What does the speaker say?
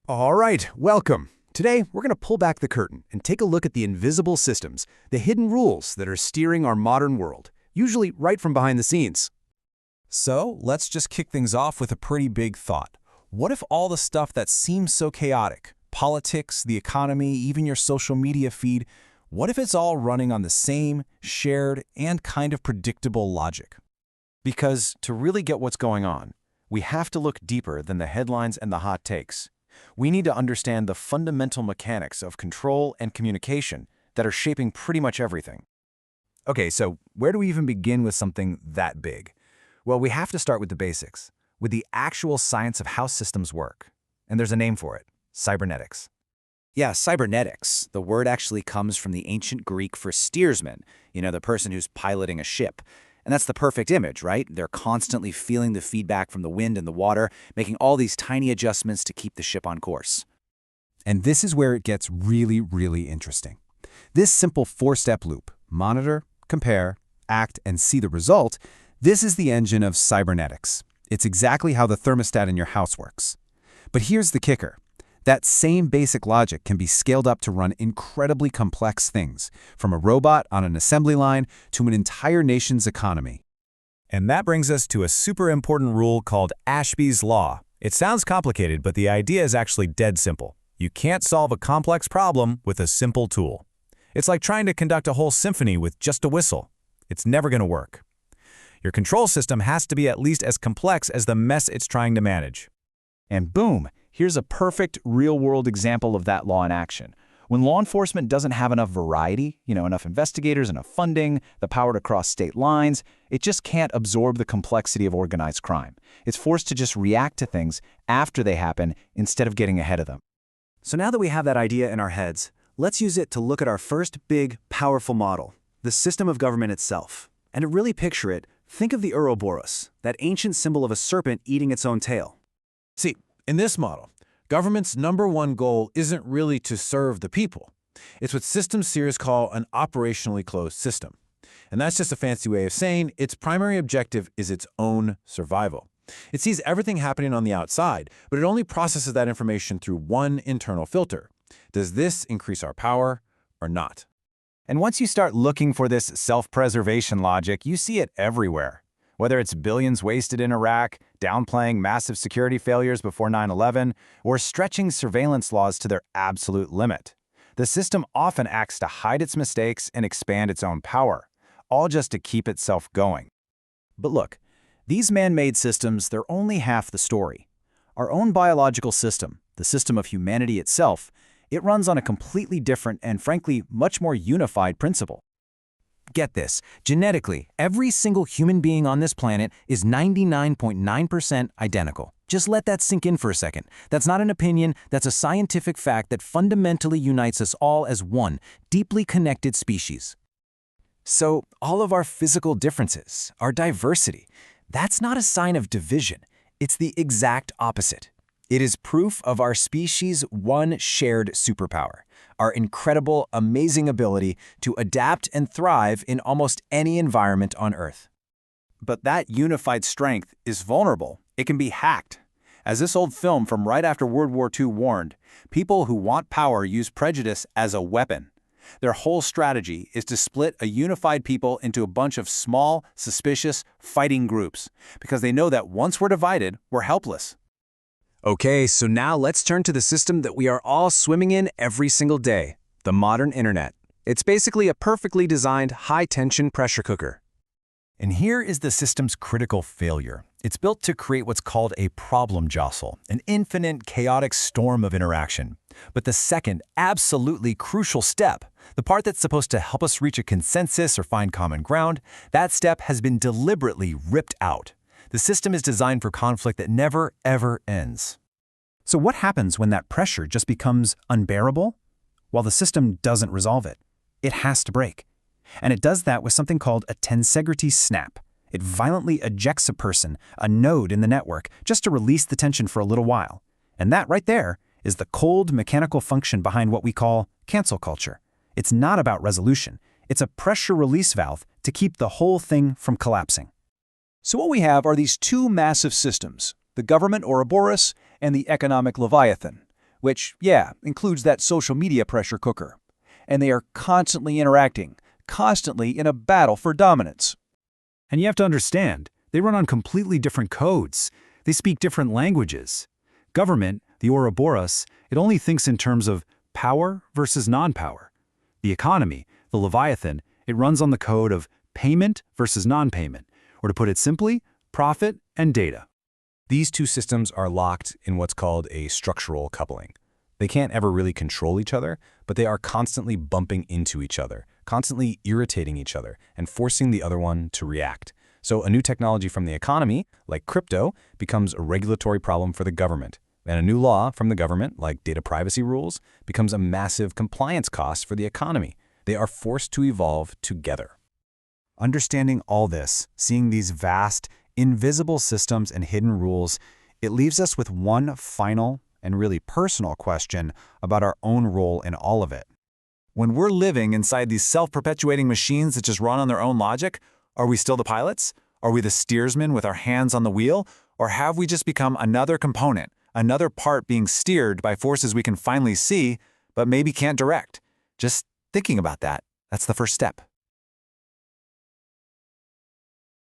All right, welcome. Today, we're going to pull back the curtain and take a look at the invisible systems, the hidden rules that are steering our modern world, usually right from behind the scenes. So, let's just kick things off with a pretty big thought. What if all the stuff that seems so chaotic, politics, the economy, even your social media feed, what if it's all running on the same, shared, and kind of predictable logic? Because to really get what's going on, we have to look deeper than the headlines and the hot takes. We need to understand the fundamental mechanics of control and communication that are shaping pretty much everything. Okay, so where do we even begin with something that big? Well, we have to start with the basics, with the actual science of how systems work. And there's a name for it, cybernetics. Yeah, cybernetics. The word actually comes from the ancient Greek for steersman, the person who's piloting a ship. And that's the perfect image, right? They're constantly feeling the feedback from the wind and the water, making all these tiny adjustments to keep the ship on course. And this is where it gets really, really interesting. This simple four-step loop, monitor, compare, act, and see the result, this is the engine of cybernetics. It's exactly how the thermostat in your house works. But here's the kicker. That same basic logic can be scaled up to run incredibly complex things, from a robot on an assembly line to an entire nation's economy. And that brings us to a super important rule called Ashby's Law. It sounds complicated, but the idea is actually dead simple. You can't solve a complex problem with a simple tool. It's like trying to conduct a whole symphony with just a whistle. It's never going to work. Your control system has to be at least as complex as the mess it's trying to manage. And boom, here's a perfect real-world example of that law in action. When law enforcement doesn't have enough variety, enough investigators, enough funding, the power to cross state lines, it just can't absorb the complexity of organized crime. It's forced to just react to things after they happen instead of getting ahead of them. So now that we have that idea in our heads, let's use it to look at our first big, powerful model, the system of government itself. And to really picture it, think of the Ouroboros, that ancient symbol of a serpent eating its own tail. See, in this model, government's #1 goal isn't really to serve the people. It's what systems theorists call an operationally closed system. And that's just a fancy way of saying its primary objective is its own survival. It sees everything happening on the outside, but it only processes that information through one internal filter. Does this increase our power or not? And once you start looking for this self-preservation logic, you see it everywhere. Whether it's billions wasted in Iraq, downplaying massive security failures before 9/11, or stretching surveillance laws to their absolute limit. The system often acts to hide its mistakes and expand its own power, all just to keep itself going. But look, these man-made systems, they're only half the story. Our own biological system, the system of humanity itself, it runs on a completely different and frankly much more unified principle. Get this, genetically, every single human being on this planet is 99.9% identical. Just let that sink in for a second. That's not an opinion, that's a scientific fact that fundamentally unites us all as one, deeply connected species. So, all of our physical differences, our diversity, that's not a sign of division. It's the exact opposite. It is proof of our species' one shared superpower, our incredible, amazing ability to adapt and thrive in almost any environment on Earth. But that unified strength is vulnerable. It can be hacked. As this old film from right after World War II warned, people who want power use prejudice as a weapon. Their whole strategy is to split a unified people into a bunch of small, suspicious, fighting groups, because they know that once we're divided, we're helpless. Okay, so now let's turn to the system that we are all swimming in every single day, the modern internet. It's basically a perfectly designed high-tension pressure cooker. And here is the system's critical failure. It's built to create what's called a problem jostle, an infinite, chaotic storm of interaction. But the second, absolutely crucial step, the part that's supposed to help us reach a consensus or find common ground, that step has been deliberately ripped out. The system is designed for conflict that never, ever ends. So what happens when that pressure just becomes unbearable? Well, the system doesn't resolve it. It has to break. And it does that with something called a tensegrity snap. It violently ejects a person, a node in the network, just to release the tension for a little while. And that right there is the cold mechanical function behind what we call cancel culture. It's not about resolution. It's a pressure release valve to keep the whole thing from collapsing. So what we have are these two massive systems, the government Ouroboros and the economic Leviathan, which, yeah, includes that social media pressure cooker. And they are constantly interacting, constantly in a battle for dominance. And you have to understand, they run on completely different codes. They speak different languages. Government, the Ouroboros, it only thinks in terms of power versus non-power. The economy, the Leviathan, it runs on the code of payment versus non-payment, or to put it simply, profit and data. These two systems are locked in what's called a structural coupling. They can't ever really control each other, but they are constantly bumping into each other, constantly irritating each other, and forcing the other one to react. So a new technology from the economy, like crypto, becomes a regulatory problem for the government. And a new law from the government, like data privacy rules, becomes a massive compliance cost for the economy. They are forced to evolve together. Understanding all this, seeing these vast, invisible systems and hidden rules, it leaves us with one final and really personal question about our own role in all of it. When we're living inside these self-perpetuating machines that just run on their own logic, are we still the pilots? Are we the steersmen with our hands on the wheel? Or have we just become another component, another part being steered by forces we can finally see, but maybe can't direct? Just thinking about that, that's the first step.